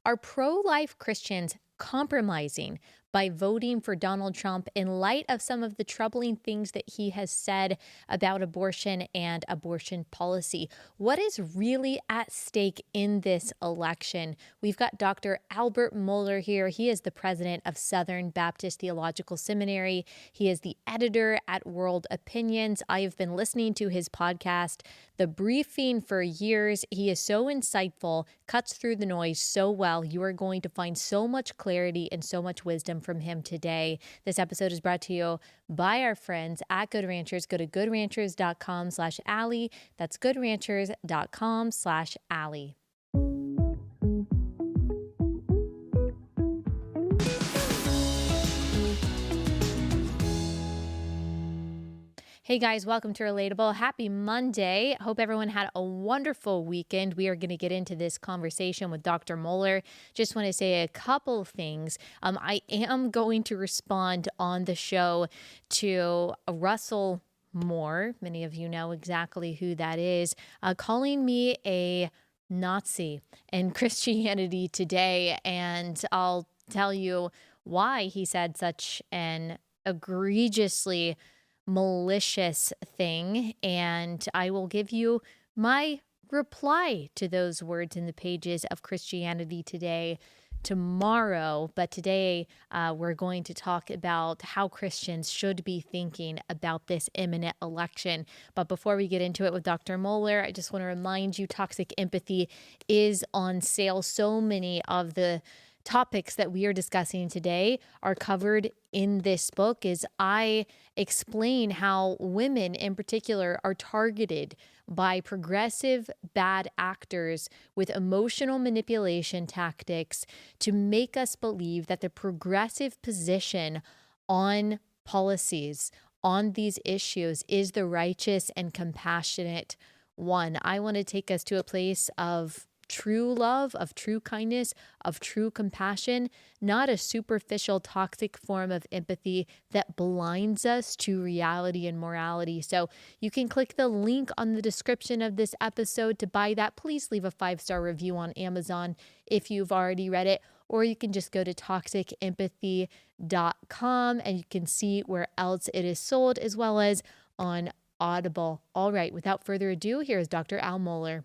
Are pro-life Christians compromising by voting for Donald Trump in light of some of the troubling things that he has said about abortion and abortion policy? What is really at stake in this election? We've got Dr. Albert Mohler here. He is the president of Southern Baptist Theological Seminary. He is the editor at World Opinions. I have been listening to his podcast, The Briefing, for years. He is so insightful, cuts through the noise so well. You are going to find so much clarity and so much wisdom from him today. This episode is brought to you by our friends at Good Ranchers. Go to goodranchers.com/Allie. That's goodranchers.com/Allie. Hey guys, welcome to Relatable. Happy Monday. Hope everyone had a wonderful weekend. We are going to get into this conversation with Dr. Mohler. Just want to say a couple of things. I am going to respond on the show to Russell Moore. Many of you know exactly who that is, calling me a Nazi in Christianity Today. And I'll tell you why he said such an egregiously malicious thing, and I will give you my reply to those words in the pages of Christianity Today tomorrow. But today we're going to talk about how Christians should be thinking about this imminent election. But before we get into it with Dr. Mohler, I just want to remind you, Toxic Empathy is on sale. So many of the topics that we are discussing today are covered in this book, as I explain how women in particular are targeted by progressive bad actors with emotional manipulation tactics to make us believe that the progressive position on policies on these issues is the righteous and compassionate one. I want to take us to a place of true love, of true kindness, of true compassion, not a superficial, toxic form of empathy that blinds us to reality and morality. So you can click the link on the description of this episode to buy that. Please leave a 5-star review on Amazon if you've already read it, or you can just go to toxicempathy.com and you can see where else it is sold, as well as on Audible. All right, without further ado, here's Dr. Al Mohler.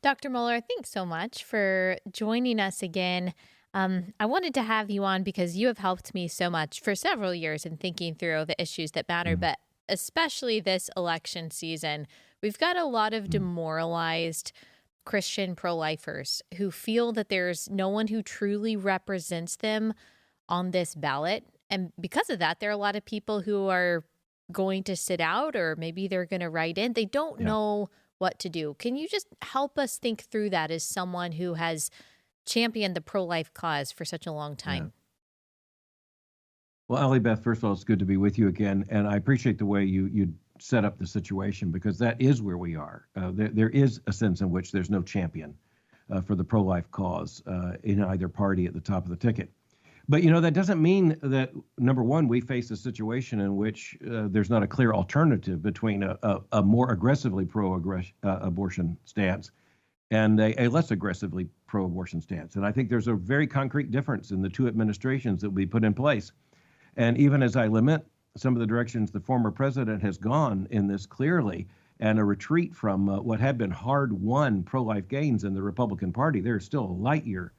Dr. Mohler, thanks so much for joining us again. I wanted to have you on because you have helped me so much for several years in thinking through the issues that matter, but especially this election season. We've got a lot of demoralized Christian pro-lifers who feel that there's no one who truly represents them on this ballot. And because of that, there are a lot of people who are going to sit out, or maybe they're going to write in. They don't know what to do. Can you just help us think through that as someone who has championed the pro-life cause for such a long time? Yeah. Well, Allie, Beth, first of all, it's good to be with you again. And I appreciate the way you set up the situation, because that is where we are. There is a sense in which there's no champion for the pro-life cause in either party at the top of the ticket. But, that doesn't mean that, number one, we face a situation in which there's not a clear alternative between a more aggressively pro-abortion stance and a less aggressively pro-abortion stance. And I think there's a very concrete difference in the two administrations that we put in place. And even as I lament some of the directions the former president has gone in this clearly, and a retreat from what had been hard-won pro-life gains in the Republican Party, there's still a light year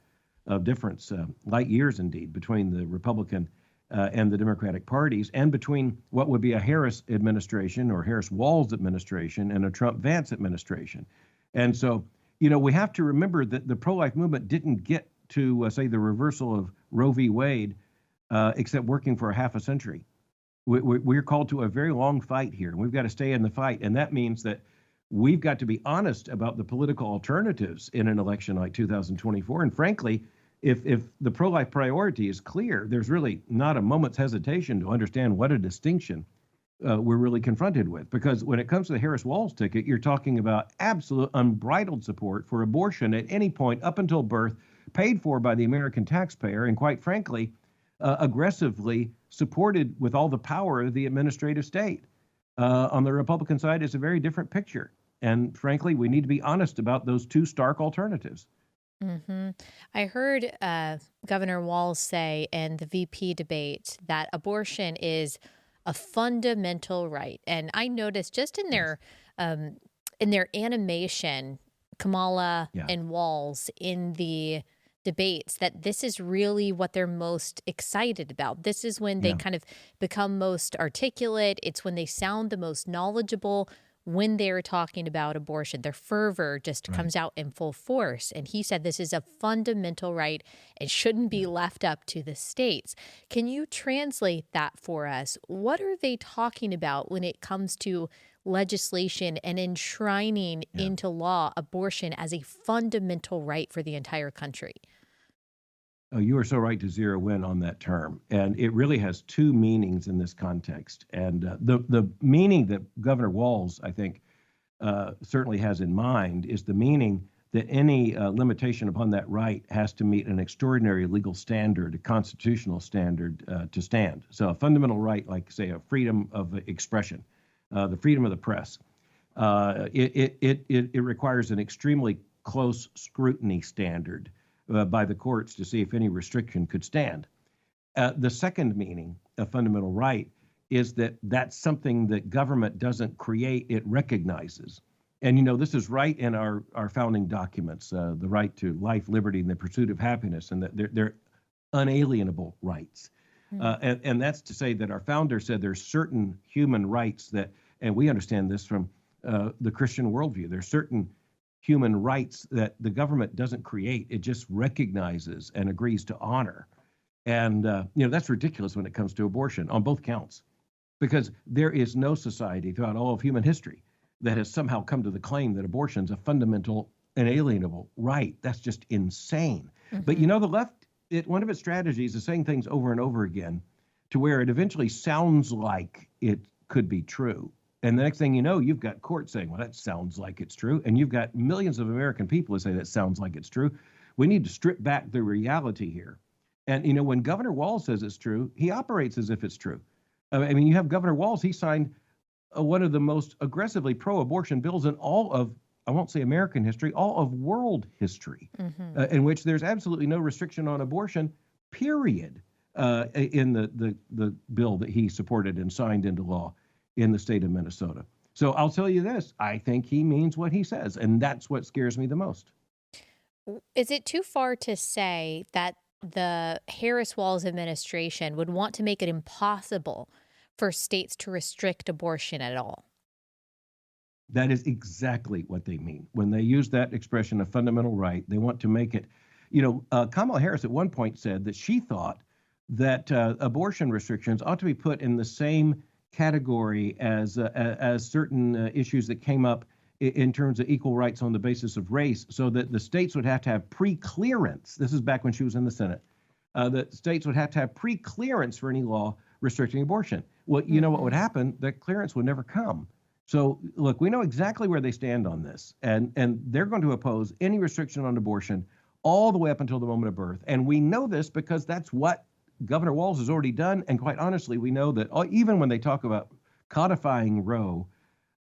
of difference, light years indeed, between the Republican and the Democratic parties, and between what would be a Harris administration or Harris-Walz administration and a Trump-Vance administration. And so, we have to remember that the pro-life movement didn't get to, say, the reversal of Roe v. Wade, except working for a half a century. We're called to a very long fight here, and we've got to stay in the fight. And that means that we've got to be honest about the political alternatives in an election like 2024. And frankly, if the pro-life priority is clear, there's really not a moment's hesitation to understand what a distinction we're really confronted with. Because when it comes to the Harris-Walz ticket, you're talking about absolute unbridled support for abortion at any point up until birth, paid for by the American taxpayer, and quite frankly, aggressively supported with all the power of the administrative state. On the Republican side, it's a very different picture. And frankly, we need to be honest about those two stark alternatives. hmm I heard Governor Walz say in the VP debate that abortion is a fundamental right, and I noticed just Yes. um, in their animation, Kamala Yeah. and Walz in the debates, that this is really what they're most excited about. This is when they Yeah. kind of become most articulate. It's when they sound the most knowledgeable when they're talking about abortion. Their fervor just Right. comes out in full force. And he said this is a fundamental right and shouldn't be Yeah. left up to the states. Can you translate that for us? What are they talking about when it comes to legislation and enshrining Yeah. into law abortion as a fundamental right for the entire country? Oh, you are so right to zero in on that term. And it really has two meanings in this context. And the meaning that Governor Walz, I think, certainly has in mind is the meaning that any limitation upon that right has to meet an extraordinary legal standard, a constitutional standard to stand. So a fundamental right, like, say, a freedom of expression, the freedom of the press, it requires an extremely close scrutiny standard by the courts to see if any restriction could stand. The second meaning of fundamental right is that that's something that government doesn't create, it recognizes. And, this is right in our founding documents, the right to life, liberty, and the pursuit of happiness, and that they're unalienable rights. And that's to say that our founder said there's certain human rights that, and we understand this from the Christian worldview, there's certain human rights that the government doesn't create, it just recognizes and agrees to honor. And, that's ridiculous when it comes to abortion on both counts, because there is no society throughout all of human history that has somehow come to the claim that abortion is a fundamental, inalienable right. That's just insane. But, hmm the left, one of its strategies is saying things over and over again to where it eventually sounds like it could be true. And the next thing you know, you've got courts saying, well, that sounds like it's true. And you've got millions of American people who say that sounds like it's true. We need to strip back the reality here. And, when Governor Walz says it's true, he operates as if it's true. I mean, you have Governor Walz, he signed one of the most aggressively pro-abortion bills in all of, I won't say American history, all of world history, hmm in which there's absolutely no restriction on abortion, period, in the bill that he supported and signed into law in the state of Minnesota. So I'll tell you this, I think he means what he says, and that's what scares me the most. Is it too far to say that the Harris-Walz administration would want to make it impossible for states to restrict abortion at all? That is exactly what they mean. When they use that expression of fundamental right, they want to make it, Kamala Harris at one point said that she thought that abortion restrictions ought to be put in the same category as certain issues that came up in terms of equal rights on the basis of race, so that the states would have to have pre-clearance. This is back when she was in the Senate. The states would have to have pre-clearance for any law restricting abortion. Well, you know what would hmm happen? That clearance would never come. So, look, we know exactly where they stand on this, and they're going to oppose any restriction on abortion all the way up until the moment of birth. And we know this because that's what Governor Walz has already done. And quite honestly, we know that even when they talk about codifying Roe,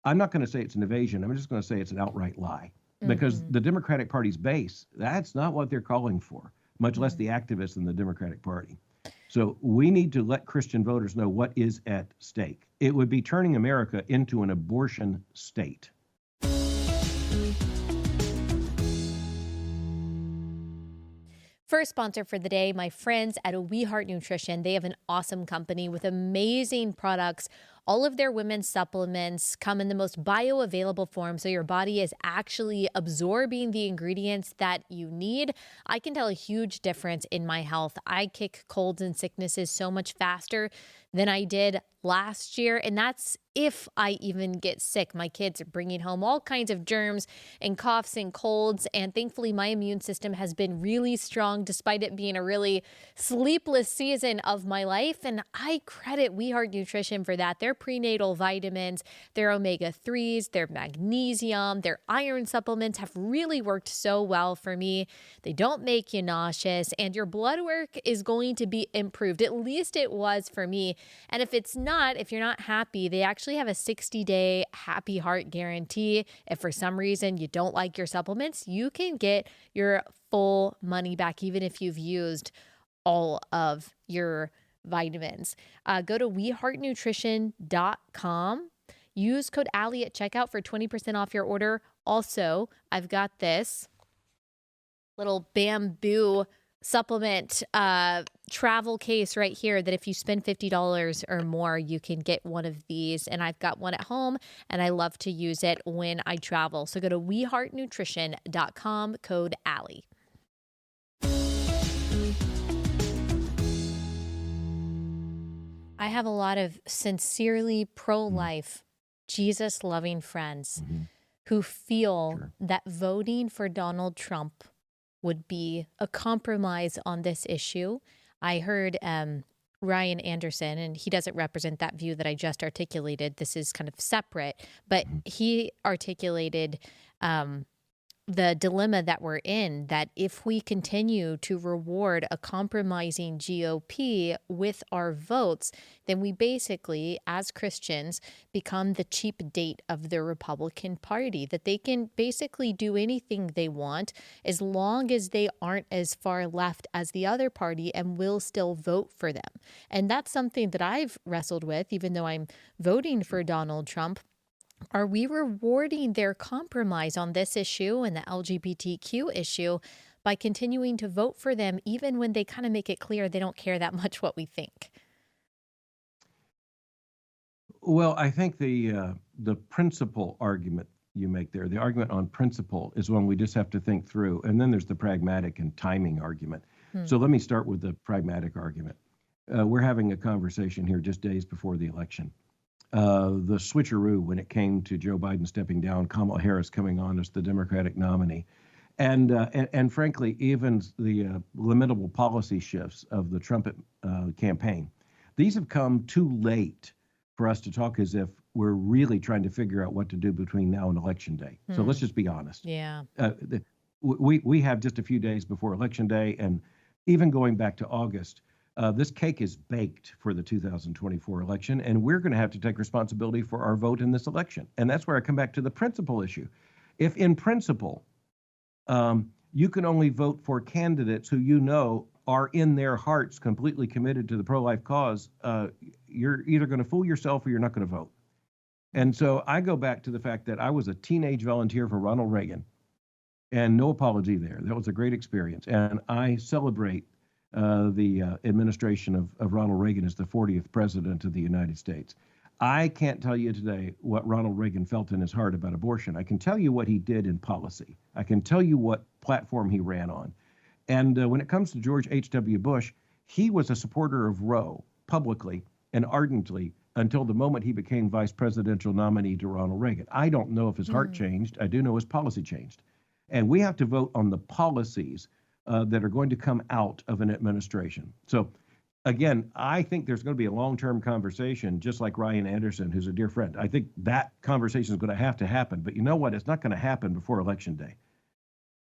I'm not going to say it's an evasion. I'm just going to say it's an outright lie, because hmm the Democratic Party's base, that's not what they're calling for, much less the activists in the Democratic Party. So we need to let Christian voters know what is at stake. It would be turning America into an abortion state. First sponsor for the day, my friends at We Heart Nutrition. They have an awesome company with amazing products. All of their women's supplements come in the most bioavailable form, so your body is actually absorbing the ingredients that you need. I can tell a huge difference in my health. I kick colds and sicknesses so much faster than I did last year, and that's if I even get sick. My kids are bringing home all kinds of germs and coughs and colds, and thankfully my immune system has been really strong despite it being a really sleepless season of my life, and I credit We Heart Nutrition for that. They're their prenatal vitamins, their omega-3s, their magnesium, their iron supplements have really worked so well for me. They don't make you nauseous, and your blood work is going to be improved. At least it was for me. And if it's not, if you're not happy, they actually have a 60-day happy heart guarantee. If for some reason you don't like your supplements, you can get your full money back, even if you've used all of your vitamins. Go to weheartnutrition.com. Use code Allie at checkout for 20% off your order. Also, I've got this little bamboo supplement travel case right here that if you spend $50 or more, you can get one of these. And I've got one at home, and I love to use it when I travel. So go to weheartnutrition.com, code Allie. I have a lot of sincerely pro-life, Jesus-loving friends who feel that voting for Donald Trump would be a compromise on this issue. I heard Ryan Anderson, and he doesn't represent that view that I just articulated. This is kind of separate, but he articulated the dilemma that we're in, that if we continue to reward a compromising GOP with our votes, then we basically, as Christians, become the cheap date of the Republican Party, that they can basically do anything they want as long as they aren't as far left as the other party and will still vote for them. And that's something that I've wrestled with, even though I'm voting for Donald Trump. Are we rewarding their compromise on this issue and the LGBTQ issue by continuing to vote for them, even when they kind of make it clear they don't care that much what we think? Well, I think the principle argument you make there, the argument on principle, is one we just have to think through. And then there's the pragmatic and timing argument. So let me start with the pragmatic argument. We're having a conversation here just days before the election. The switcheroo when it came to Joe Biden stepping down, Kamala Harris coming on as the Democratic nominee, and frankly, even the lamentable policy shifts of the Trump campaign. These have come too late for us to talk as if we're really trying to figure out what to do between now and Election Day. So let's just be honest. Yeah. We have just a few days before Election Day, and even going back to August, this cake is baked for the 2024 election, and we're going to have to take responsibility for our vote in this election. And that's where I come back to the principle issue. If in principle, you can only vote for candidates who you know are in their hearts completely committed to the pro-life cause, you're either going to fool yourself or you're not going to vote. And so I go back to the fact that I was a teenage volunteer for Ronald Reagan, and no apology there. That was a great experience. And I celebrate the administration of Ronald Reagan as the 40th president of the United States. I can't tell you today what Ronald Reagan felt in his heart about abortion. I can tell you what he did in policy. I can tell you what platform he ran on. And when it comes to George H.W. Bush, he was a supporter of Roe publicly and ardently until the moment he became vice presidential nominee to Ronald Reagan. I don't know if his heart changed. I do know his policy changed. And we have to vote on the policies that are going to come out of an administration. So again, I think there's going to be a long-term conversation, just like Ryan Anderson, who's a dear friend. I think that conversation is going to happen. But you know what? It's not going to happen before Election Day.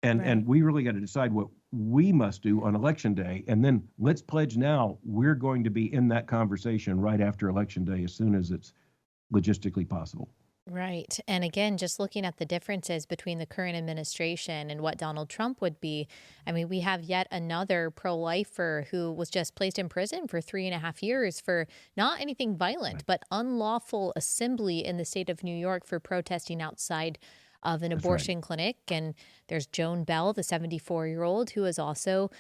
And we really got to decide what we must do on Election Day. And then let's pledge now we're going to be in that conversation right after Election Day as soon as it's logistically possible. Right. And again, just looking at the differences between the current administration and what Donald Trump would be. I mean, we have yet another pro-lifer who was just placed in prison for 3.5 years for not anything violent, but unlawful assembly in the state of New York for protesting outside of an abortion clinic. And there's Joan Bell, the 74-year-old, who is also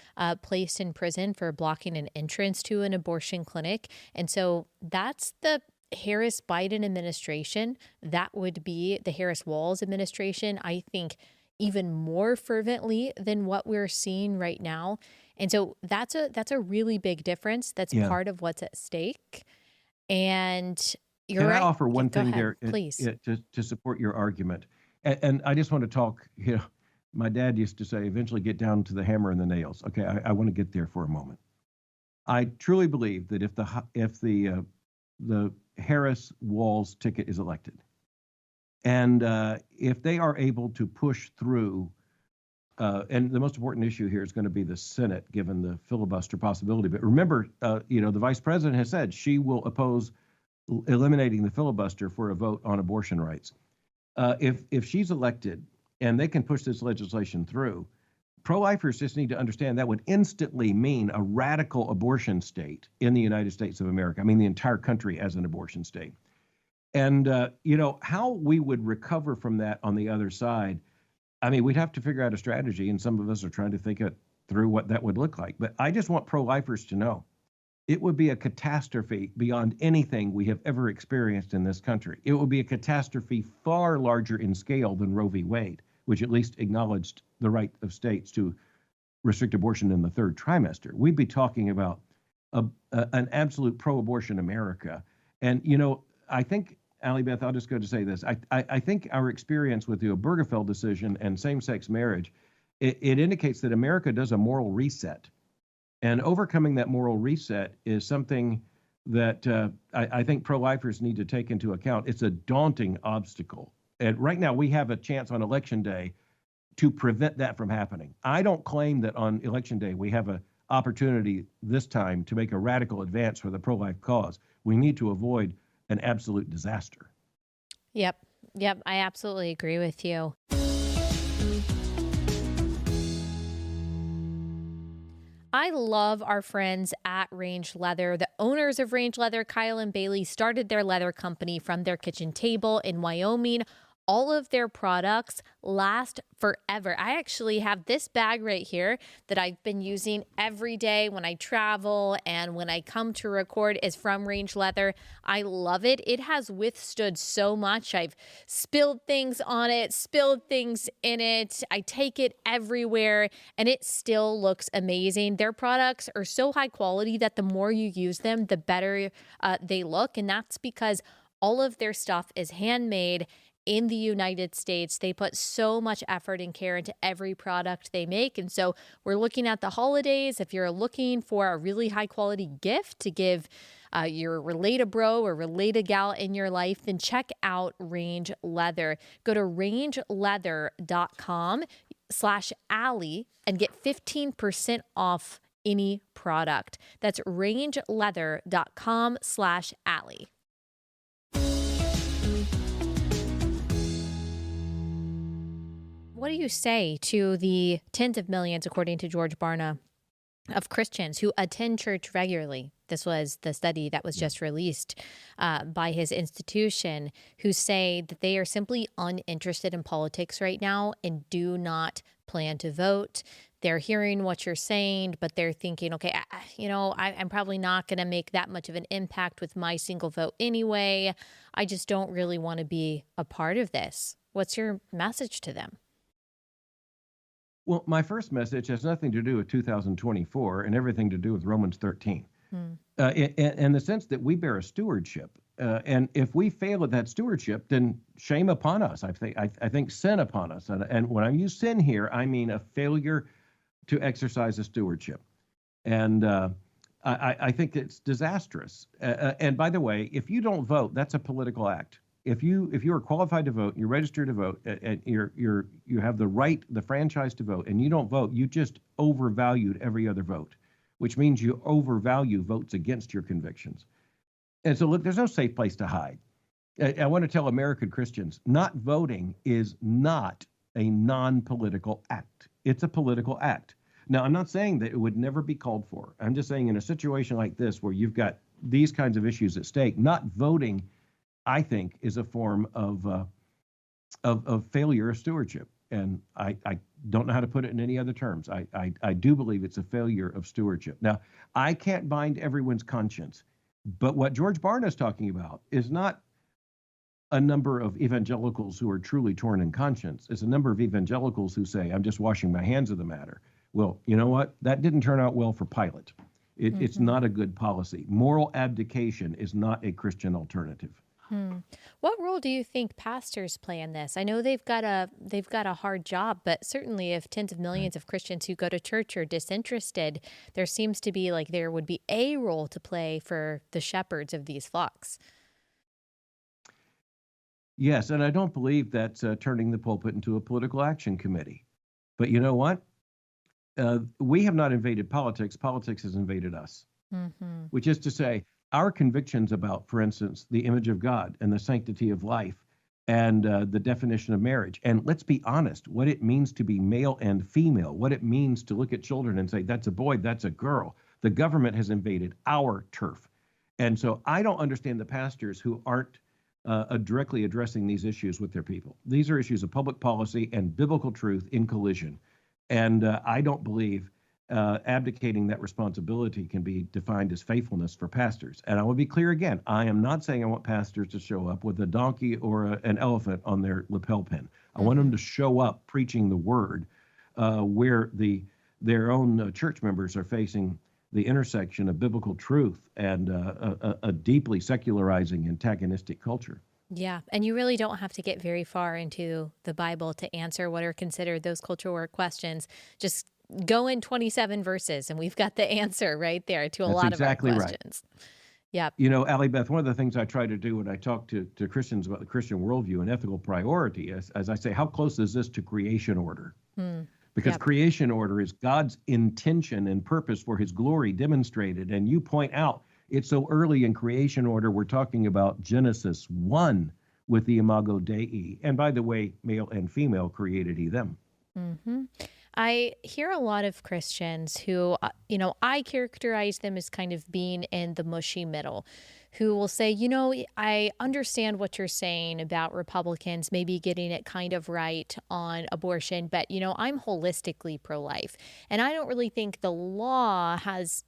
placed in prison for blocking an entrance to an abortion clinic. And so that's the Harris-Biden administration. That would be the Harris-Walz administration, I think, even more fervently than what we're seeing right now. And so that's a really big difference. That's part of what's at stake. And you're right. Can I offer one thing there, please, to support your argument? And I just want to talk, my dad used to say, eventually get down to the hammer and the nails. Okay, I want to get there for a moment. I truly believe that if the Harris-Walz ticket is elected. And if they are able to push through, and the most important issue here is going to be the Senate, given the filibuster possibility. But remember, the vice president has said she will oppose eliminating the filibuster for a vote on abortion rights. If she's elected and they can push this legislation through, pro-lifers just need to understand that would instantly mean a radical abortion state in the United States of America. I mean, the entire country as an abortion state. And, how we would recover from that on the other side, I mean, we'd have to figure out a strategy, and some of us are trying to think it through what that would look like. But I just want pro-lifers to know it would be a catastrophe beyond anything we have ever experienced in this country. It would be a catastrophe far larger in scale than Roe v. Wade, which at least acknowledged the right of states to restrict abortion in the third trimester. We'd be talking about an absolute pro-abortion America. And, I think, Allie, Beth, I'll just go to say this. I think our experience with the Obergefell decision and same-sex marriage, it indicates that America does a moral reset. And overcoming that moral reset is something that I think pro-lifers need to take into account. It's a daunting obstacle. And right now we have a chance on Election Day to prevent that from happening. I don't claim that on Election Day we have an opportunity this time to make a radical advance for the pro-life cause. We need to avoid an absolute disaster. Yep. I absolutely agree with you. I love our friends at Range Leather. The owners of Range Leather, Kyle and Bailey, started their leather company from their kitchen table in Wyoming. All of their products last forever. I actually have this bag right here that I've been using every day when I travel and when I come to record is from Range Leather. I love it. It has withstood so much. I've spilled things on it, spilled things in it. I take it everywhere and it still looks amazing. Their products are so high quality that the more you use them, the better they look. And that's because all of their stuff is handmade in the United States. They put so much effort and care into every product they make. And so we're looking at the holidays. If you're looking for a really high quality gift to give your relate-a-bro or relate-a-gal in your life, then check out Range Leather. Go to rangeleather.com/Allie and get 15% off any product. That's rangeleather.com/Allie. What do you say to the tens of millions, according to George Barna, of Christians who attend church regularly? This was the study that was just released by his institution, who say that they are simply uninterested in politics right now and do not plan to vote. They're hearing what you're saying, but they're thinking, okay, I'm probably not going to make that much of an impact with my single vote anyway. I just don't really want to be a part of this. What's your message to them? Well, my first message has nothing to do with 2024 and everything to do with Romans 13. In the sense that we bear a stewardship. And if we fail at that stewardship, then shame upon us. I think sin upon us. And when I use sin here, I mean a failure to exercise a stewardship. And I think it's disastrous. And by the way, if you don't vote, that's a political act. If you are qualified to vote, you're registered to vote, and you have the right, the franchise to vote, and you don't vote, you just overvalued every other vote, which means you overvalue votes against your convictions. And so, look, there's no safe place to hide. I want to tell American Christians, not voting is not a non-political act. It's a political act. Now, I'm not saying that it would never be called for. I'm just saying in a situation like this where you've got these kinds of issues at stake, not voting, I think, is a form of failure of stewardship. And I don't know how to put it in any other terms. I do believe it's a failure of stewardship. Now, I can't bind everyone's conscience, but what George Barna is talking about is not a number of evangelicals who are truly torn in conscience. It's a number of evangelicals who say, I'm just washing my hands of the matter. Well, you know what? That didn't turn out well for Pilate. It's not a good policy. Moral abdication is not a Christian alternative. What role do you think pastors play in this? I know they've got a hard job, but certainly if tens of millions of Christians who go to church are disinterested, there seems to be like there would be a role to play for the shepherds of these flocks. Yes, and I don't believe that's turning the pulpit into a political action committee. But you know what? We have not invaded politics. Politics has invaded us, Hmm. which is to say, our convictions about, for instance, the image of God and the sanctity of life and the definition of marriage. And let's be honest, what it means to be male and female, what it means to look at children and say, that's a boy, that's a girl. The government has invaded our turf. And so I don't understand the pastors who aren't directly addressing these issues with their people. These are issues of public policy and biblical truth in collision. And I don't believe abdicating that responsibility can be defined as faithfulness for pastors. And I will be clear again, I am not saying I want pastors to show up with a donkey or an elephant on their lapel pin. I want them to show up preaching the word where their own church members are facing the intersection of biblical truth and a deeply secularizing, antagonistic culture. Yeah, and you really don't have to get very far into the Bible to answer what are considered those cultural war questions. Just go in 27 verses, and we've got the answer right there to a That's lot of our exactly right. questions. Yep. You know, Allie Beth, one of the things I try to do when I talk to Christians about the Christian worldview and ethical priority is, as I say, how close is this to creation order? Because Yep. creation order is God's intention and purpose for his glory demonstrated. And you point out it's so early in creation order, we're talking about Genesis 1 with the Imago Dei. And by the way, male and female created he them. Hmm. I hear a lot of Christians who, I characterize them as kind of being in the mushy middle, who will say, I understand what you're saying about Republicans maybe getting it kind of right on abortion, but, I'm holistically pro-life. And I don't really think the law has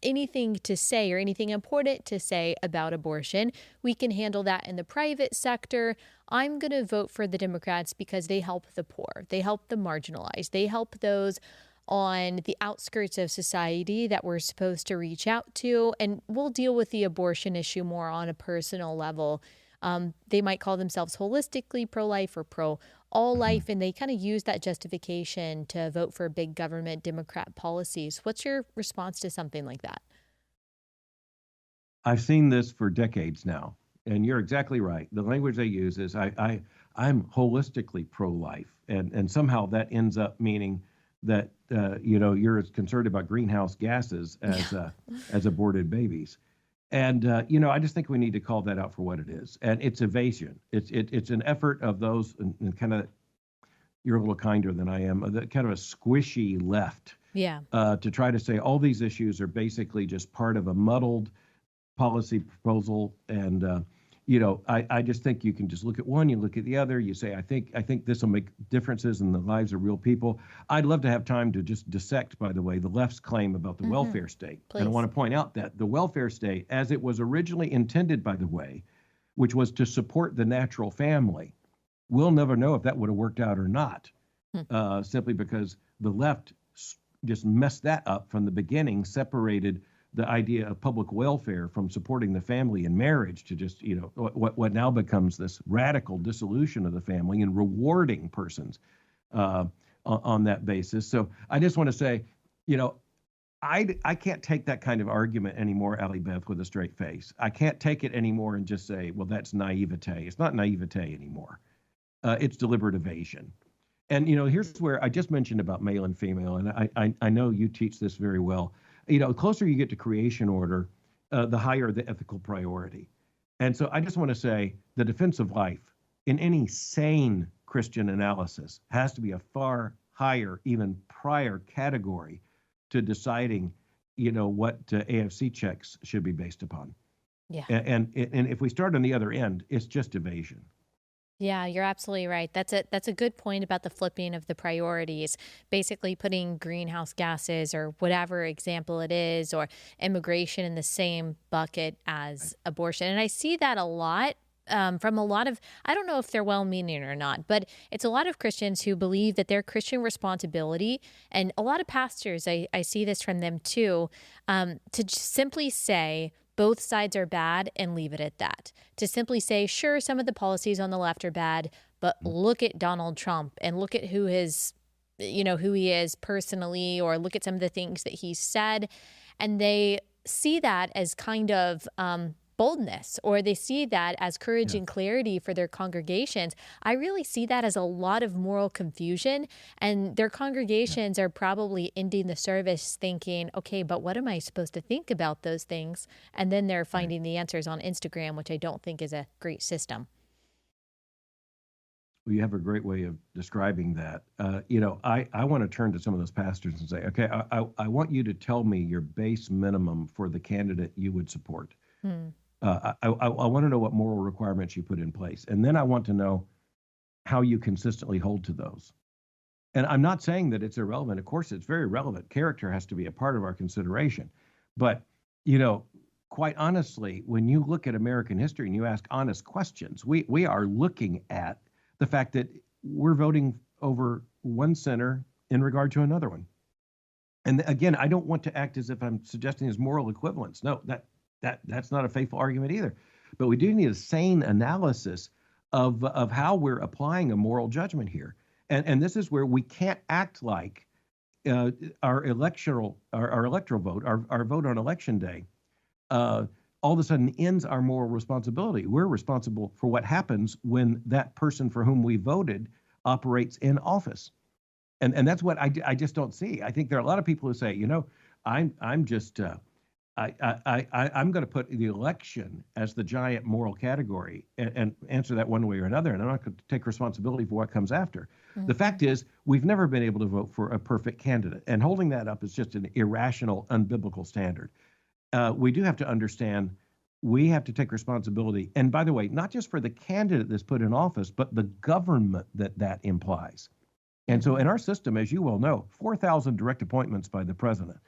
anything to say or anything important to say about abortion. We can handle that in the private sector. I'm going to vote for the Democrats because they help the poor, they help the marginalized, they help those on the outskirts of society that we're supposed to reach out to. And we'll deal with the abortion issue more on a personal level. They might call themselves holistically pro-life or pro-all life, and they kind of use that justification to vote for big government Democrat policies. What's your response to something like that? I've seen this for decades now, and you're exactly right. The language they use is I'm holistically pro-life, and somehow that ends up meaning that you're as concerned about greenhouse gases as aborted babies. And I just think we need to call that out for what it is, and it's evasion. It's an effort of those, and kind of you're a little kinder than I am, the kind of a squishy left, Yeah. to try to say all these issues are basically just part of a muddled policy proposal. And I just think you can just look at one, you look at the other, you say, I think this will make differences in the lives of real people. I'd love to have time to just dissect, by the way, the left's claim about the welfare state. Please. And I want to point out that the welfare state, as it was originally intended, by the way, which was to support the natural family, we'll never know if that would have worked out or not, simply because the left just messed that up from the beginning, separated the idea of public welfare from supporting the family and marriage to just, what now becomes this radical dissolution of the family and rewarding persons on that basis. So I just want to say, I can't take that kind of argument anymore, Allie Beth, with a straight face. I can't take it anymore and just say, well, that's naivete. It's not naivete anymore. It's deliberate evasion. And, here's where I just mentioned about male and female, and I know you teach this very well. The closer you get to creation order, the higher the ethical priority. And so I just want to say the defense of life in any sane Christian analysis has to be a far higher, even prior category to deciding, what AFC checks should be based upon. Yeah. And if we start on the other end, it's just evasion. Yeah, you're absolutely right. That's a good point about the flipping of the priorities, basically putting greenhouse gases or whatever example it is, or immigration in the same bucket as abortion. And I see that a lot from a lot of, I don't know if they're well-meaning or not, but it's a lot of Christians who believe that their Christian responsibility, and a lot of pastors, I see this from them too, to simply say, both sides are bad and leave it at that. To simply say, sure, some of the policies on the left are bad, but look at Donald Trump and look at who he is personally, or look at some of the things that he said. And they see that as kind of boldness, or they see that as courage Yeah. and clarity for their congregations. I really see that as a lot of moral confusion, and their Yeah. congregations are probably ending the service thinking, okay, but what am I supposed to think about those things? And then they're Right. finding the answers on Instagram, which I don't think is a great system. Well, you have a great way of describing that. I want to turn to some of those pastors and say, okay, I want you to tell me your base minimum for the candidate you would support. Hmm. I want to know what moral requirements you put in place. And then I want to know how you consistently hold to those. And I'm not saying that it's irrelevant. Of course, it's very relevant. Character has to be a part of our consideration. But, you know, quite honestly, when you look at American history and you ask honest questions, we are looking at the fact that we're voting over one sinner in regard to another one. And again, I don't want to act as if I'm suggesting there's moral equivalence. No, that's not a faithful argument either. But we do need a sane analysis of how we're applying a moral judgment here. And this is where we can't act like our electoral vote, our vote on election day, all of a sudden ends our moral responsibility. We're responsible for what happens when that person for whom we voted operates in office. And that's what I just don't see. I think there are a lot of people who say, I'm just I'm going to put the election as the giant moral category and answer that one way or another, and I'm not going to take responsibility for what comes after. The fact is, we've never been able to vote for a perfect candidate, and holding that up is just an irrational, unbiblical standard. We do have to understand we have to take responsibility, and by the way, not just for the candidate that's put in office, but the government that implies. And so in our system, as you well know, 4,000 direct appointments by the president.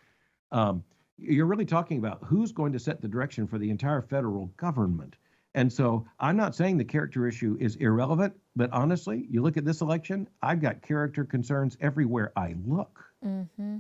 You're really talking about who's going to set the direction for the entire federal government. And so I'm not saying the character issue is irrelevant, but honestly, you look at this election, I've got character concerns everywhere I look. Mm-hmm.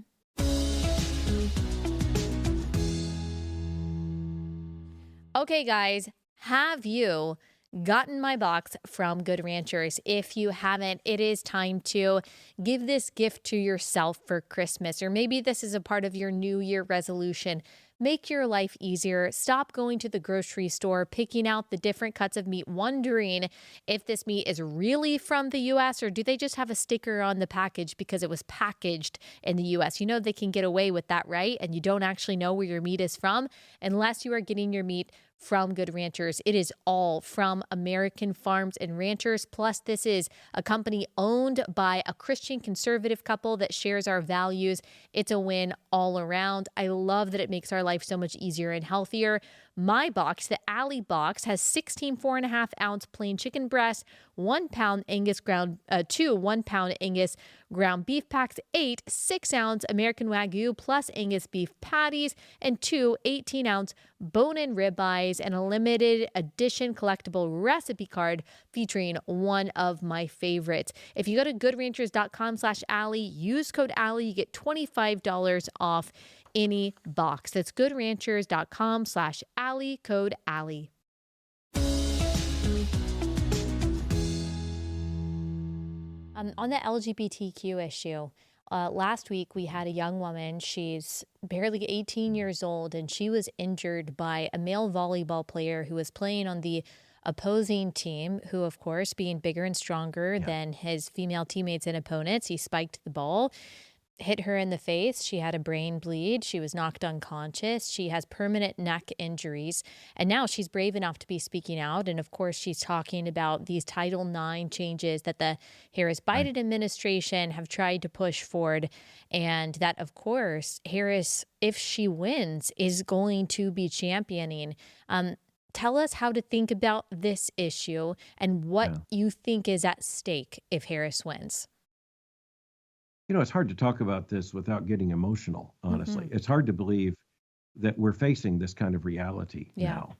Okay, guys, have you gotten my box from Good Ranchers? If you haven't, it is time to give this gift to yourself for Christmas, or maybe this is a part of your New Year resolution. Make your life easier. Stop going to the grocery store, picking out the different cuts of meat, wondering if this meat is really from the U.S. or do they just have a sticker on the package because it was packaged in the U.S. You know they can get away with that, right? And you don't actually know where your meat is from unless you are getting your meat from Good Ranchers. It is all from American farms and ranchers. Plus, this is a company owned by a Christian conservative couple that shares our values. It's a win all around. I love that it makes our life so much easier and healthier. My box, the Allie box, has 16 4.5-ounce plain chicken breasts, 1 pound Angus ground, 2 1 pound Angus ground beef packs, 8 6-ounce American Wagyu plus Angus beef patties, and 2 18-ounce bone-in ribeyes, and a limited edition collectible recipe card featuring one of my favorites. If you go to goodranchers.com/Allie, use code Allie, you get $25 off any box. That's goodranchers.com/Allie, code Allie. On the LGBTQ issue, last week we had a young woman. She's barely 18 years old, and she was injured by a male volleyball player who was playing on the opposing team, who, of course, being bigger and stronger than his female teammates and opponents, he spiked the ball, hit her in the face. She had a brain bleed. She was knocked unconscious. She has permanent neck injuries. And now she's brave enough to be speaking out. And of course, she's talking about these Title IX changes that the Harris-Biden administration have tried to push forward. And that, of course, Harris, if she wins, is going to be championing. Tell us how to think about this issue and what you think is at stake if Harris wins. It's hard to talk about this without getting emotional, honestly. It's hard to believe that we're facing this kind of reality now,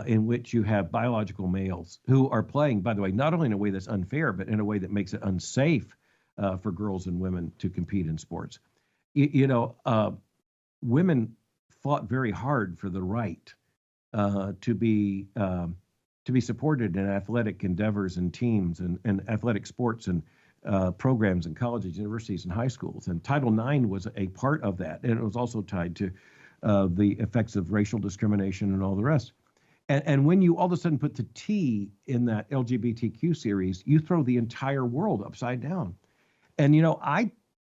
in which you have biological males who are playing, by the way, not only in a way that's unfair, but in a way that makes it unsafe for girls and women to compete in sports. Women fought very hard for the right to be supported in athletic endeavors and teams and athletic sports and programs in colleges, universities, and high schools. And Title IX was a part of that. And it was also tied to the effects of racial discrimination and all the rest. And when you all of a sudden put the T in that LGBTQ series, you throw the entire world upside down. And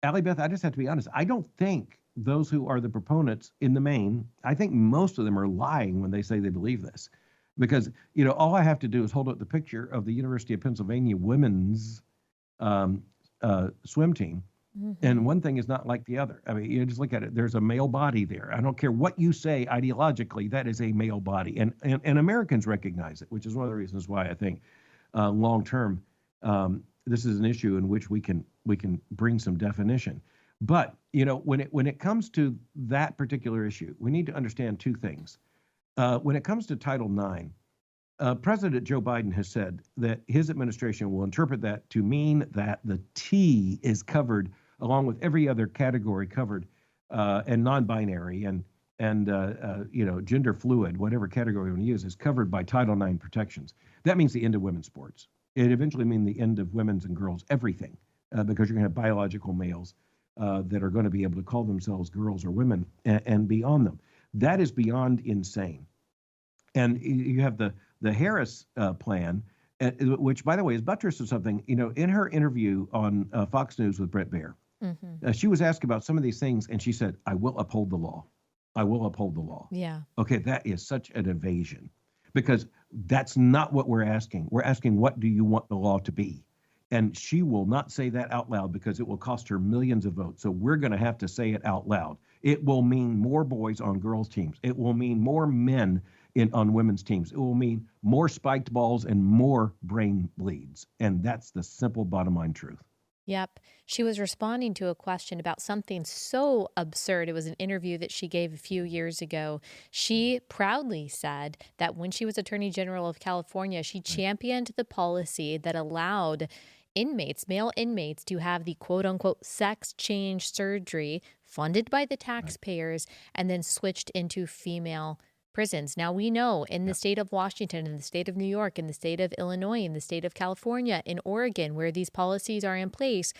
Allie Beth, I just have to be honest. I don't think those who are the proponents in the main, I think most of them are lying when they say they believe this. Because, all I have to do is hold up the picture of the University of Pennsylvania women's swim team. Mm-hmm. And one thing is not like the other. I mean, you just look at it. There's a male body there. I don't care what you say ideologically. That is a male body, and Americans recognize it, which is one of the reasons why I think long term this is an issue in which we can bring some definition. But when it comes to that particular issue, we need to understand two things. When it comes to Title IX, President Joe Biden has said that his administration will interpret that to mean that the T is covered along with every other category covered, and non-binary and gender fluid, whatever category you want to use, is covered by Title IX protections. That means the end of women's sports. It eventually means the end of women's and girls' everything, because you're going to have biological males that are going to be able to call themselves girls or women and be on them. That is beyond insane. And you have the Harris plan, which, by the way, is buttressed of something. In her interview on Fox News with Bret Baier, she was asked about some of these things, and she said, "I will uphold the law. I will uphold the law." Yeah. Okay, that is such an evasion, because that's not what we're asking. We're asking, what do you want the law to be? And she will not say that out loud because it will cost her millions of votes. So we're going to have to say it out loud. It will mean more boys on girls' teams. It will mean more men on women's teams. It will mean more spiked balls and more brain bleeds. And that's the simple bottom line truth. Yep. She was responding to a question about something so absurd. It was an interview that she gave a few years ago. She proudly said that when she was Attorney General of California, she championed the policy that allowed male inmates, to have the quote unquote sex change surgery funded by the taxpayers and then switched into female prisons. Now, we know in the state of Washington, in the state of New York, in the state of Illinois, in the state of California, in Oregon, where these policies are in place,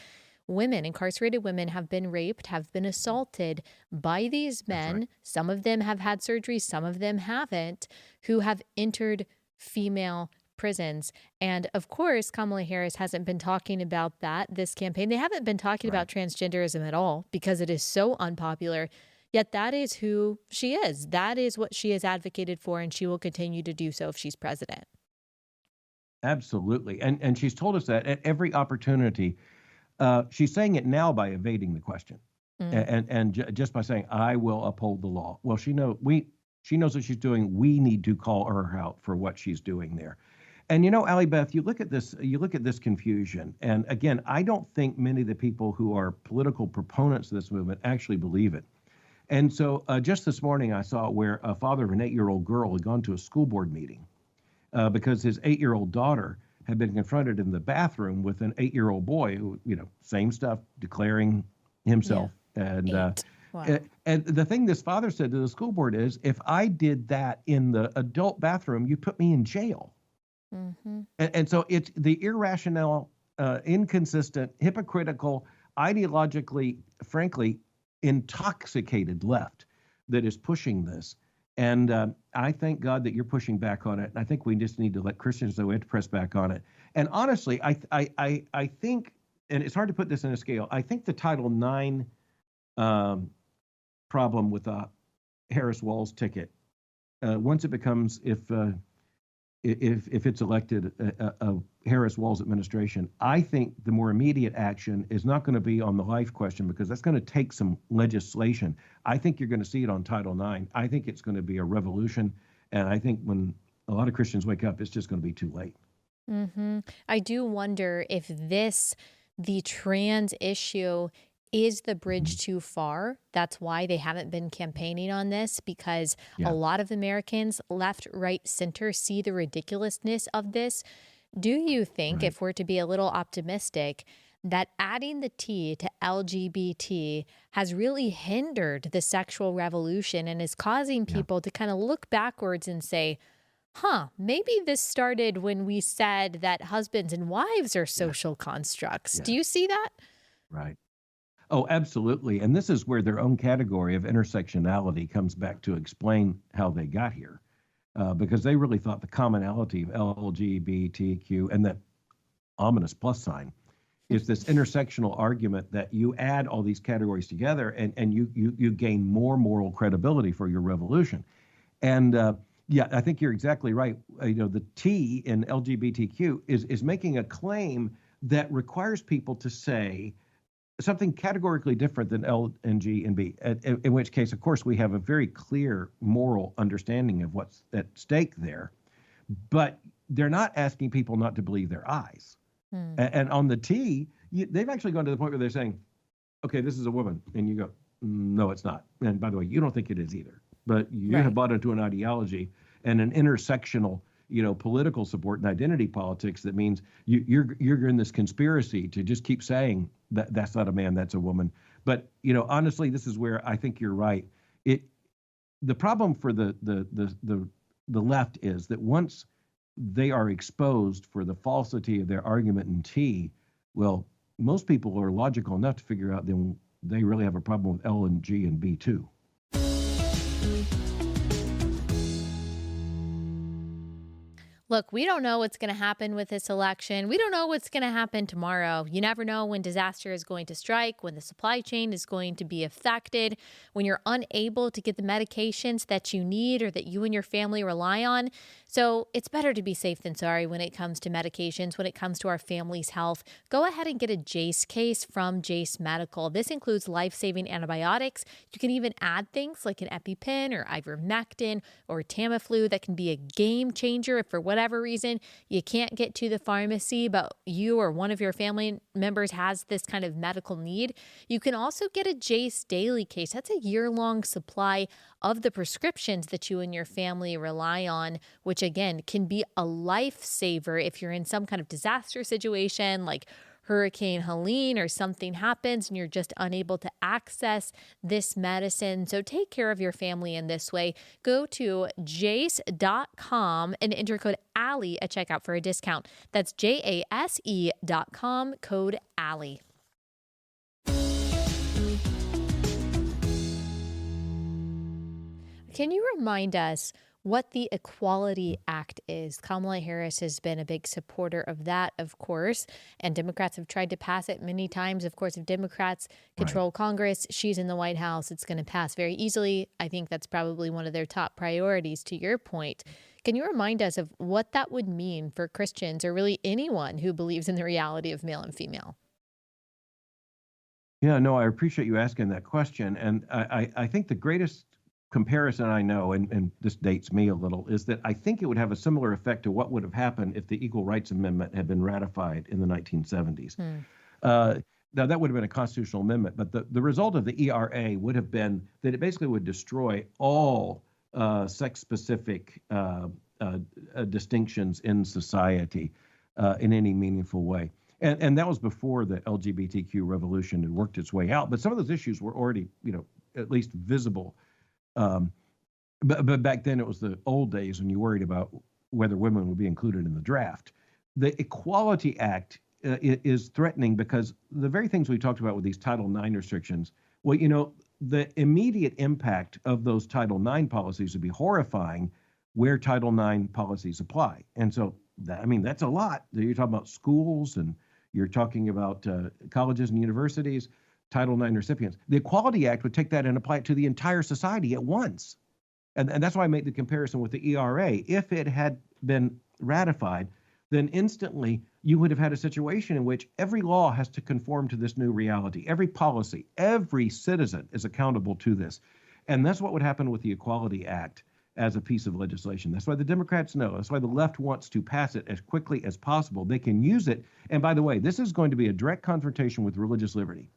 women, incarcerated women, have been raped, have been assaulted by these men. Right. Some of them have had surgery, some of them haven't, who have entered female prisons. And of course, Kamala Harris hasn't been talking about that this campaign. They haven't been talking about transgenderism at all because it is so unpopular. Yet that is who she is. That is what she has advocated for, and she will continue to do so if she's president. Absolutely. And she's told us that at every opportunity. She's saying it now by evading the question, and just by saying, "I will uphold the law." Well, she knows what she's doing. We need to call her out for what she's doing there. And Allie Beth, you look at this confusion, and again, I don't think many of the people who are political proponents of this movement actually believe it. And so just this morning, I saw where a father of an 8-year-old girl had gone to a school board meeting because his 8-year-old daughter had been confronted in the bathroom with an 8-year-old boy who, same stuff, declaring himself. Yeah. And wow. And the thing this father said to the school board is, if I did that in the adult bathroom, you'd put me in jail. Mm-hmm. And so it's the irrational, inconsistent, hypocritical, ideologically, frankly, intoxicated left that is pushing this. And I thank God that you're pushing back on it. And I think we just need to let Christians know we have to press back on it. And honestly, I think, and it's hard to put this in a scale, I think the Title IX problem with the Harris-Walz ticket, once it becomes, if it's elected a Harris-Walz administration, I think the more immediate action is not going to be on the life question, because that's going to take some legislation. I think you're going to see it on Title IX. I think it's going to be a revolution. And I think when a lot of Christians wake up, it's just going to be too late. Mm-hmm. I do wonder if the trans issue is the bridge too far. That's why they haven't been campaigning on this, because a lot of Americans, left, right, center, see the ridiculousness of this. Do you think, if we're to be a little optimistic, that adding the T to LGBT has really hindered the sexual revolution and is causing people to kind of look backwards and say, maybe this started when we said that husbands and wives are social constructs. Do you see that? Right. Oh, absolutely. And this is where their own category of intersectionality comes back to explain how they got here. because they really thought the commonality of LGBTQ and that ominous plus sign is this intersectional argument that you add all these categories together and you gain more moral credibility for your revolution. And yeah, I think you're exactly right. The T in LGBTQ is making a claim that requires people to say something categorically different than L and G and B, in which case, of course, we have a very clear moral understanding of what's at stake there. But they're not asking people not to believe their eyes. And on the T, they've actually gone to the point where they're saying, okay, this is a woman. And you go, no, it's not. And by the way, you don't think it is either. But you have bought into an ideology and an intersectional, political support and identity politics that means you're in this conspiracy to just keep saying that that's not a man, that's a woman. But, honestly, this is where I think you're right. The problem for the left is that once they are exposed for the falsity of their argument in T, well, most people are logical enough to figure out then they really have a problem with L and G and B too. Look, we don't know what's going to happen with this election. We don't know what's going to happen tomorrow. You never know when disaster is going to strike, when the supply chain is going to be affected, when you're unable to get the medications that you need or that you and your family rely on. So it's better to be safe than sorry when it comes to medications, when it comes to our family's health. Go ahead and get a Jace case from Jace Medical. This includes life-saving antibiotics. You can even add things like an EpiPen or ivermectin or Tamiflu that can be a game changer if for whatever reason you can't get to the pharmacy, but you or one of your family members has this kind of medical need. You can also get a Jace Daily case. That's a year-long supply of the prescriptions that you and your family rely on, which again can be a lifesaver if you're in some kind of disaster situation like Hurricane Helene or something happens and you're just unable to access this medicine. So take care of your family in this way. Go to jace.com and enter code Allie at checkout for a discount. That's JASE.com, code Allie. Can you remind us what the Equality Act is? Kamala Harris has been a big supporter of that, of course, and Democrats have tried to pass it many times. Of course, if Democrats control Congress, she's in the White House, it's going to pass very easily. I think that's probably one of their top priorities, to your point. Can you remind us of what that would mean for Christians or really anyone who believes in the reality of male and female? Yeah, no, I appreciate you asking that question. And I think the greatest comparison I know, and this dates me a little, is that I think it would have a similar effect to what would have happened if the Equal Rights Amendment had been ratified in the 1970s. Now, that would have been a constitutional amendment, but the result of the ERA would have been that it basically would destroy all sex-specific distinctions in society in any meaningful way. And that was before the LGBTQ revolution had worked its way out. But some of those issues were already, at least visible. But back then it was the old days when you worried about whether women would be included in the draft. The Equality Act is threatening because the very things we talked about with these Title IX restrictions, well, the immediate impact of those Title IX policies would be horrifying where Title IX policies apply. And so, that's a lot. You're talking about schools and you're talking about colleges and universities. Title IX recipients. The Equality Act would take that and apply it to the entire society at once. And that's why I made the comparison with the ERA. If it had been ratified, then instantly you would have had a situation in which every law has to conform to this new reality. Every policy, every citizen is accountable to this. And that's what would happen with the Equality Act as a piece of legislation. That's why the Democrats know. That's why the left wants to pass it as quickly as possible. They can use it. And by the way, this is going to be a direct confrontation with religious liberty.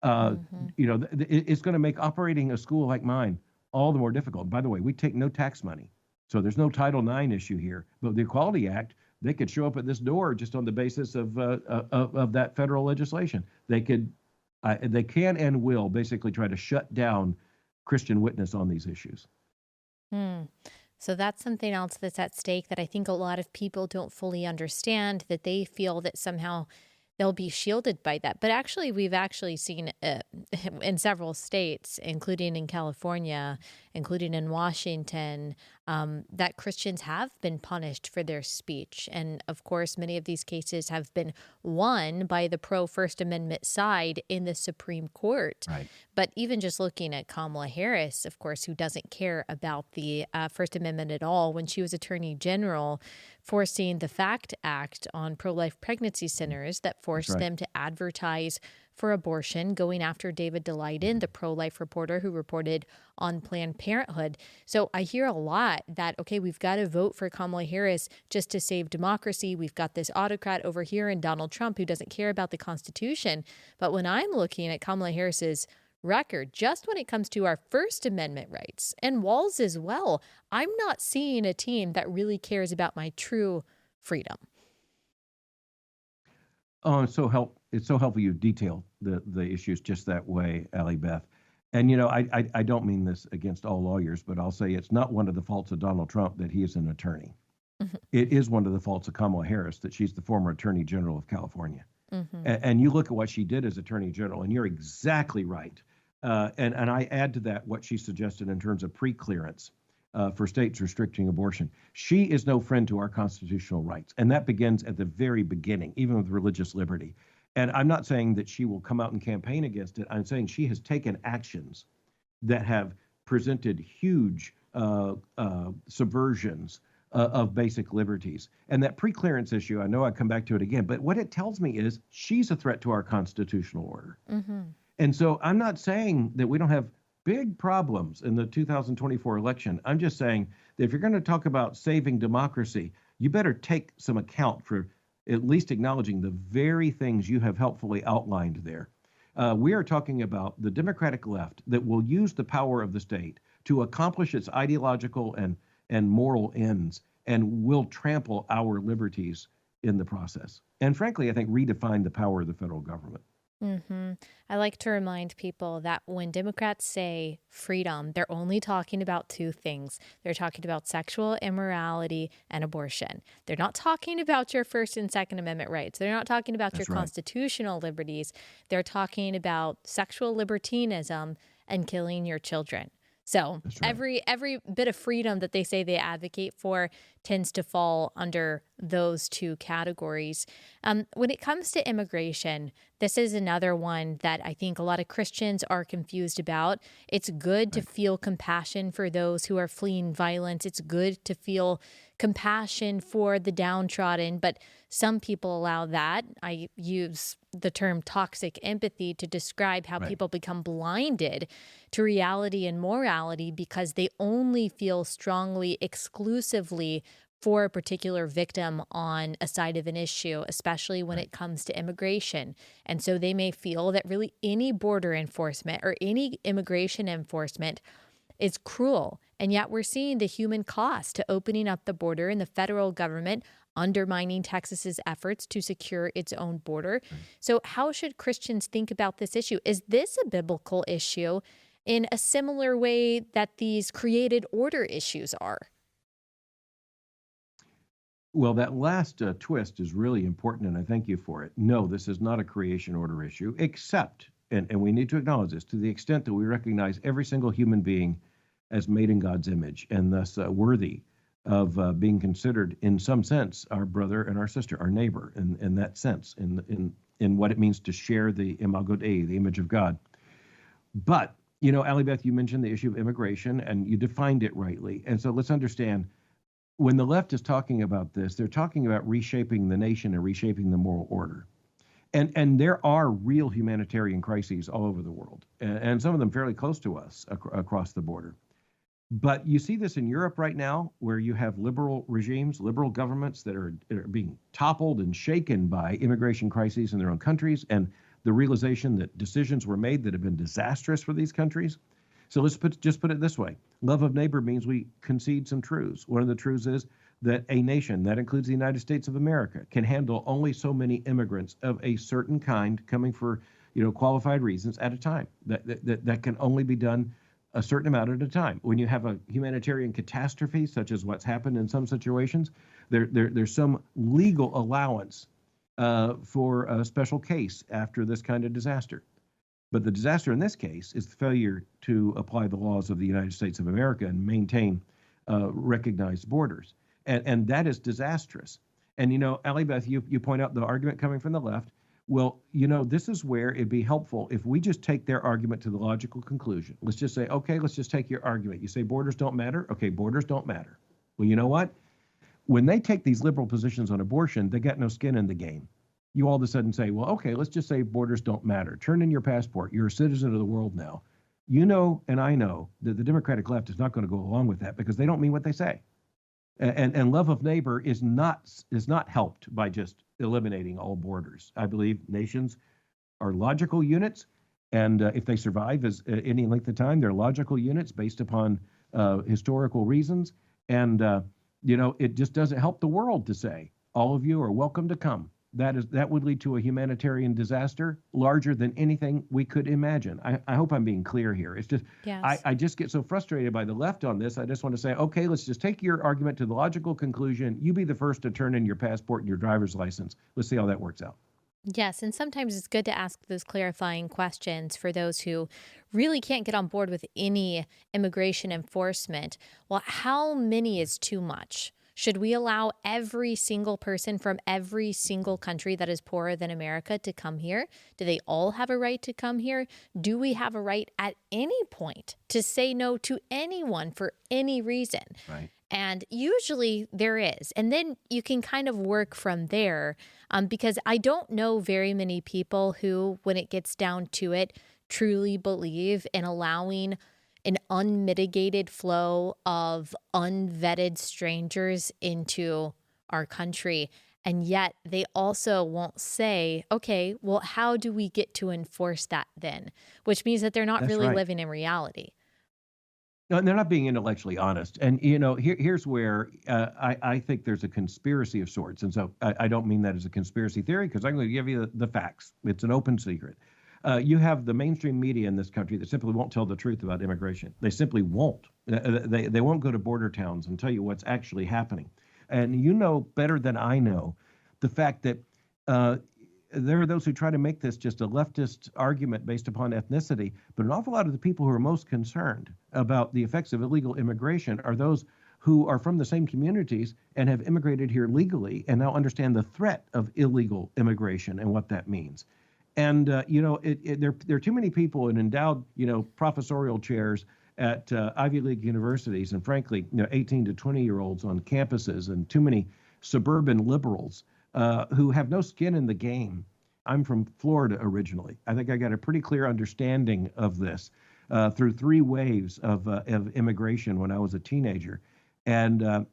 It's going to make operating a school like mine all the more difficult. By the way, we take no tax money, so there's no Title IX issue here. But the Equality Act, they could show up at this door just on the basis of that federal legislation. They can and will basically try to shut down Christian witness on these issues. So that's something else that's at stake that I think a lot of people don't fully understand, that they feel that somehow they'll be shielded by that. But actually, we've actually seen in several states, including in California, including in Washington, that Christians have been punished for their speech. And of course, many of these cases have been won by the pro-First Amendment side in the Supreme Court. Right. But even just looking at Kamala Harris, of course, who doesn't care about the First Amendment at all, when she was Attorney General, forcing the FACT Act on pro-life pregnancy centers that forced them to advertise for abortion, going after David Daleiden, the pro-life reporter who reported on Planned Parenthood. So I hear a lot that, okay, we've got to vote for Kamala Harris just to save democracy. We've got this autocrat over here in Donald Trump who doesn't care about the Constitution. But when I'm looking at Kamala Harris's record, just when it comes to our First Amendment rights and walls as well, I'm not seeing a team that really cares about my true freedom. Oh, it's so helpful you detail the issues just that way, Allie, Beth. And I don't mean this against all lawyers, but I'll say it's not one of the faults of Donald Trump that he is an attorney. Mm-hmm. It is one of the faults of Kamala Harris that she's the former Attorney General of California. Mm-hmm. And you look at what she did as Attorney General, and you're exactly right. And I add to that what she suggested in terms of pre-clearance for states restricting abortion. She is no friend to our constitutional rights. And that begins at the very beginning, even with religious liberty. And I'm not saying that she will come out and campaign against it. I'm saying she has taken actions that have presented huge subversions of basic liberties. And that pre-clearance issue, I know I come back to it again, but what it tells me is she's a threat to our constitutional order. Mm-hmm. And so I'm not saying that we don't have big problems in the 2024 election. I'm just saying that if you're going to talk about saving democracy, you better take some account for at least acknowledging the very things you have helpfully outlined there. We are talking about the Democratic left that will use the power of the state to accomplish its ideological and moral ends, and will trample our liberties in the process. And frankly, I think redefine the power of the federal government. Mm-hmm. I like to remind people that when Democrats say freedom, they're only talking about two things. They're talking about sexual immorality and abortion. They're not talking about your First and Second Amendment rights. They're not talking about your constitutional liberties. They're talking about sexual libertinism and killing your children. So every bit of freedom that they say they advocate for tends to fall under those two categories. When it comes to immigration, this is another one that I think a lot of Christians are confused about. It's good to feel compassion for those who are fleeing violence. It's good to feel compassion for the downtrodden, but some people allow that. I use the term toxic empathy to describe how people become blinded to reality and morality because they only feel strongly, exclusively for a particular victim on a side of an issue, especially when it comes to immigration. And so they may feel that really any border enforcement or any immigration enforcement is cruel. And yet we're seeing the human cost to opening up the border and the federal government undermining Texas's efforts to secure its own border. So how should Christians think about this issue? Is this a biblical issue in a similar way that these created order issues are? Well, that last twist is really important, and I thank you for it. No, this is not a creation order issue, except, and we need to acknowledge this, to the extent that we recognize every single human being as made in God's image, and thus worthy of being considered, in some sense, our brother and our sister, our neighbor, in that sense, in what it means to share the imago Dei, the image of God. But, Allie, Beth, you mentioned the issue of immigration, and you defined it rightly. And so let's understand, when the left is talking about this, they're talking about reshaping the nation and reshaping the moral order. And there are real humanitarian crises all over the world, and some of them fairly close to us across the border. But you see this in Europe right now, where you have liberal regimes, liberal governments that are being toppled and shaken by immigration crises in their own countries, and the realization that decisions were made that have been disastrous for these countries. So let's just put it this way. Love of neighbor means we concede some truths. One of the truths is that a nation, that includes the United States of America, can handle only so many immigrants of a certain kind coming for qualified reasons at a time. That can only be done a certain amount at a time. When you have a humanitarian catastrophe, such as what's happened in some situations, there's some legal allowance for a special case after this kind of disaster. But the disaster in this case is the failure to apply the laws of the United States of America and maintain recognized borders. And that is disastrous. And, Allie Beth, you point out the argument coming from the left. Well, this is where it'd be helpful if we just take their argument to the logical conclusion. Let's just say, okay, let's just take your argument. You say borders don't matter. Okay, borders don't matter. Well, you know what? When they take these liberal positions on abortion, they got no skin in the game. You all of a sudden say, well, okay, let's just say borders don't matter. Turn in your passport. You're a citizen of the world now. You know, and I know that the Democratic left is not going to go along with that because they don't mean what they say. And love of neighbor is not helped by just eliminating all borders. I believe nations are logical units, and if they survive as any length of time, they're logical units based upon historical reasons. And it just doesn't help the world to say all of you are welcome to come. That would lead to a humanitarian disaster larger than anything we could imagine. I hope I'm being clear here. It's just, yes. I just get so frustrated by the left on this. I just want to say, okay, let's just take your argument to the logical conclusion. You be the first to turn in your passport and your driver's license. Let's see how that works out. Yes, and sometimes it's good to ask those clarifying questions for those who really can't get on board with any immigration enforcement. Well, how many is too much? Should we allow every single person from every single country that is poorer than America to come here? Do they all have a right to come here? Do we have a right at any point to say no to anyone for any reason? Right. And usually there is. And then you can kind of work from there because I don't know very many people who, when it gets down to it, truly believe in allowing an unmitigated flow of unvetted strangers into our country. And yet they also won't say, okay, well, how do we get to enforce that then? Which means that they're not That's really right. living in reality. No, they're not being intellectually honest. And, here's where I think there's a conspiracy of sorts. And so I don't mean that as a conspiracy theory because I'm going to give you the facts. It's an open secret. You have the mainstream media in this country that simply won't tell the truth about immigration. They simply won't. They won't go to border towns and tell you what's actually happening. And you know better than I know the fact that there are those who try to make this just a leftist argument based upon ethnicity, but an awful lot of the people who are most concerned about the effects of illegal immigration are those who are from the same communities and have immigrated here legally and now understand the threat of illegal immigration and what that means. And, there are too many people in endowed, professorial chairs at Ivy League universities and, frankly, 18 to 20-year-olds on campuses and too many suburban liberals who have no skin in the game. I'm from Florida originally. I think I got a pretty clear understanding of this through 3 waves of immigration when I was a teenager. And,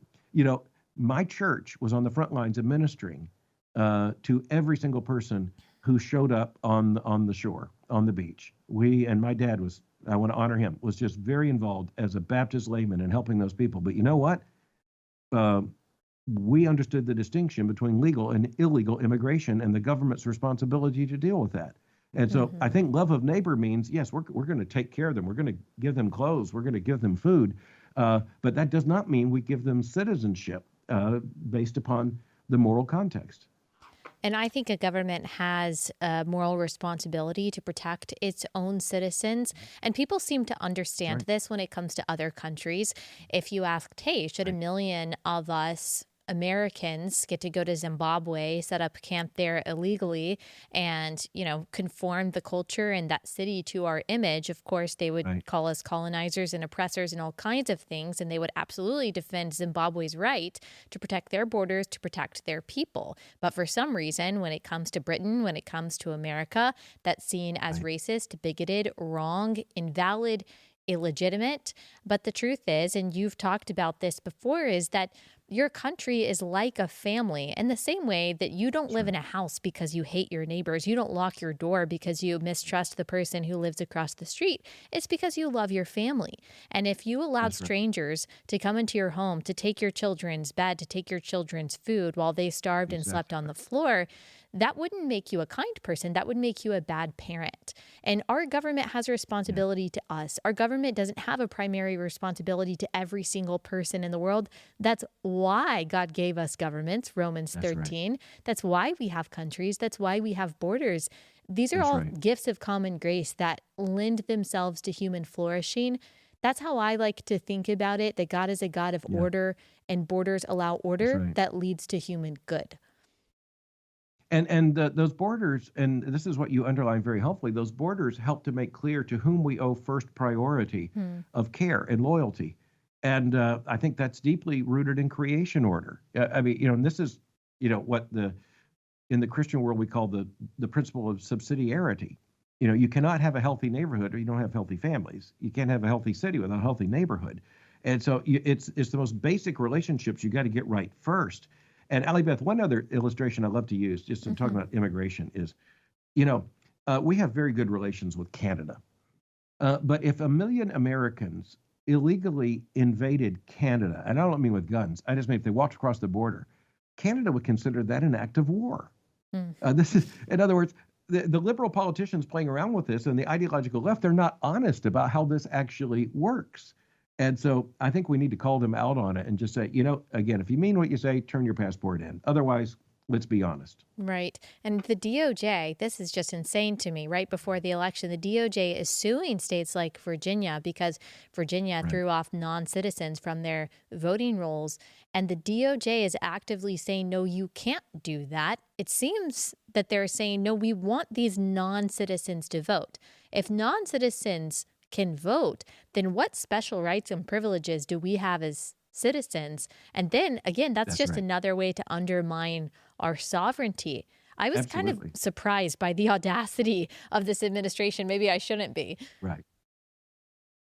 my church was on the front lines of ministering to every single person who showed up on the shore, on the beach. And my dad was, I want to honor him, was just very involved as a Baptist layman in helping those people. But you know what? We understood the distinction between legal and illegal immigration and the government's responsibility to deal with that. And so I think love of neighbor means, yes, we're going to take care of them. We're going to give them clothes. We're going to give them food. But that does not mean we give them citizenship based upon the moral context. And I think a government has a moral responsibility to protect its own citizens. And people seem to understand this when it comes to other countries. If you asked, hey, should 1 million of us Americans get to go to Zimbabwe, set up camp there illegally, and, conform the culture in that city to our image, of course, they would call us colonizers and oppressors and all kinds of things. And they would absolutely defend Zimbabwe's right to protect their borders, to protect their people. But for some reason, when it comes to Britain, when it comes to America, that's seen as racist, bigoted, wrong, invalid, illegitimate. But the truth is, and you've talked about this before, is that your country is like a family in the same way that you don't live in a house because you hate your neighbors. You don't lock your door because you mistrust the person who lives across the street. It's because you love your family. And if you allowed strangers to come into your home, to take your children's bed, to take your children's food while they starved and slept on the floor, that wouldn't make you a kind person. That would make you a bad parent. And our government has a responsibility to us. Our government doesn't have a primary responsibility to every single person in the world. That's why God gave us governments, Romans That's right. 13. That's why we have countries. That's why we have borders. These are That's all right. gifts of common grace that lend themselves to human flourishing. That's how I like to think about it, that God is a God of Yeah. order, and borders allow That's order right. that leads to human good. And those borders, and this is what you underline very helpfully, those borders help to make clear to whom we owe first priority of care and loyalty. And I think that's deeply rooted in creation order. I mean, and this is, what in the Christian world we call the principle of subsidiarity. You cannot have a healthy neighborhood or you don't have healthy families. You can't have a healthy city without a healthy neighborhood. And so it's the most basic relationships you got to get right first. And Allie Beth, one other illustration I love to use, just in talking about immigration, is, we have very good relations with Canada. But if 1 million Americans illegally invaded Canada, and I don't mean with guns, I just mean if they walked across the border, Canada would consider that an act of war. This is, in other words, the liberal politicians playing around with this and the ideological left, they're not honest about how this actually works. And so I think we need to call them out on it and just say, again, if you mean what you say, turn your passport in. Otherwise, let's be honest. Right. And the DOJ, this is just insane to me. Right before the election, the DOJ is suing states like Virginia because Virginia threw off non-citizens from their voting rolls. And the DOJ is actively saying, no, you can't do that. It seems that they're saying, no, we want these non-citizens to vote. If non-citizens can vote, then what special rights and privileges do we have as citizens? And then again, that's just another way to undermine our sovereignty. I was kind of surprised by the audacity of this administration. Maybe I shouldn't be. Right.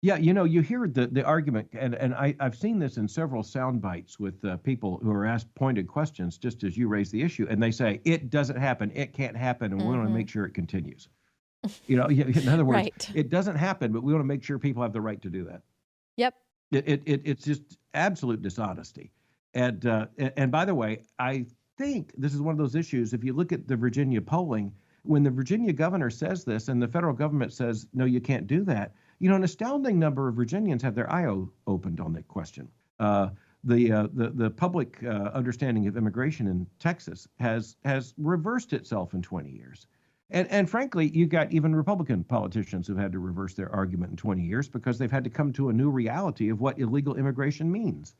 Yeah, you hear the argument, and I've seen this in several sound bites with people who are asked pointed questions, just as you raise the issue, and they say, it doesn't happen, it can't happen, and we want to make sure it continues. In other words, it doesn't happen, but we want to make sure people have the right to do that. Yep. It's just absolute dishonesty. And by the way, I think this is one of those issues. If you look at the Virginia polling, when the Virginia governor says this and the federal government says, no, you can't do that, an astounding number of Virginians have their eye opened on that question. The public understanding of immigration in Texas has reversed itself in 20 years. And frankly, you've got even Republican politicians who've had to reverse their argument in 20 years because they've had to come to a new reality of what illegal immigration means.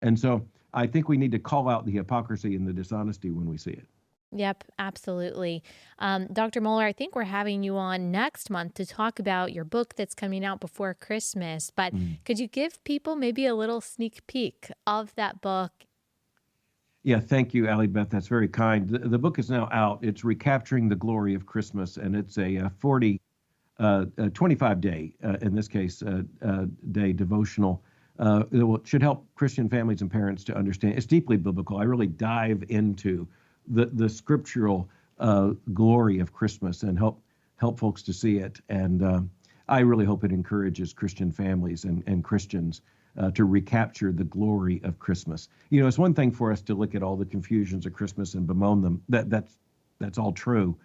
And so I think we need to call out the hypocrisy and the dishonesty when we see it. Yep, absolutely. Dr. Mohler, I think we're having you on next month to talk about your book that's coming out before Christmas. But could you give people maybe a little sneak peek of that book? Yeah, thank you, Allie Beth. That's very kind. The book is now out. It's Recapturing the Glory of Christmas, and it's a 25-day, in this case, day devotional. It should help Christian families and parents to understand. It's deeply biblical. I really dive into the scriptural glory of Christmas and help folks to see it. And I really hope it encourages Christian families and Christians to recapture the glory of Christmas. It's one thing for us to look at all the confusions of Christmas and bemoan them. That's all true.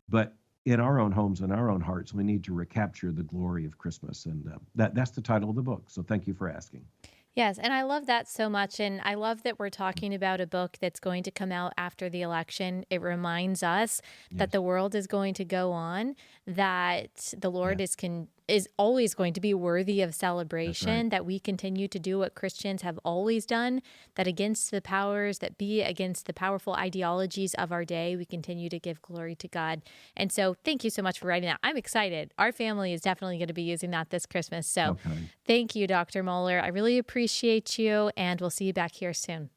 But in our own homes and our own hearts, we need to recapture the glory of Christmas. And that's the title of the book. So thank you for asking. Yes, and I love that so much. And I love that we're talking about a book that's going to come out after the election. It reminds us that the world is going to go on, that the Lord is always going to be worthy of celebration, that we continue to do what Christians have always done, that against the powers that be, against the powerful ideologies of our day, we continue to give glory to God. And so thank you so much for writing that. I'm excited. Our family is definitely going to be using that this Christmas. So thank you, Dr. Mohler. I really appreciate you, and we'll see you back here soon.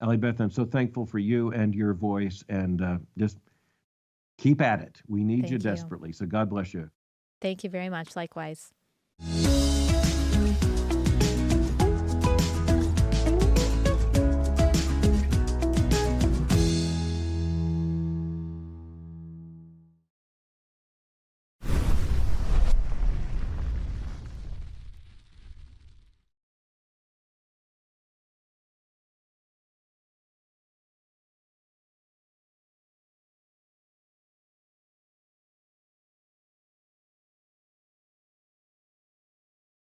Allie Beth, I'm so thankful for you and your voice, and just keep at it. We need you desperately. So God bless you. Thank you very much. Likewise.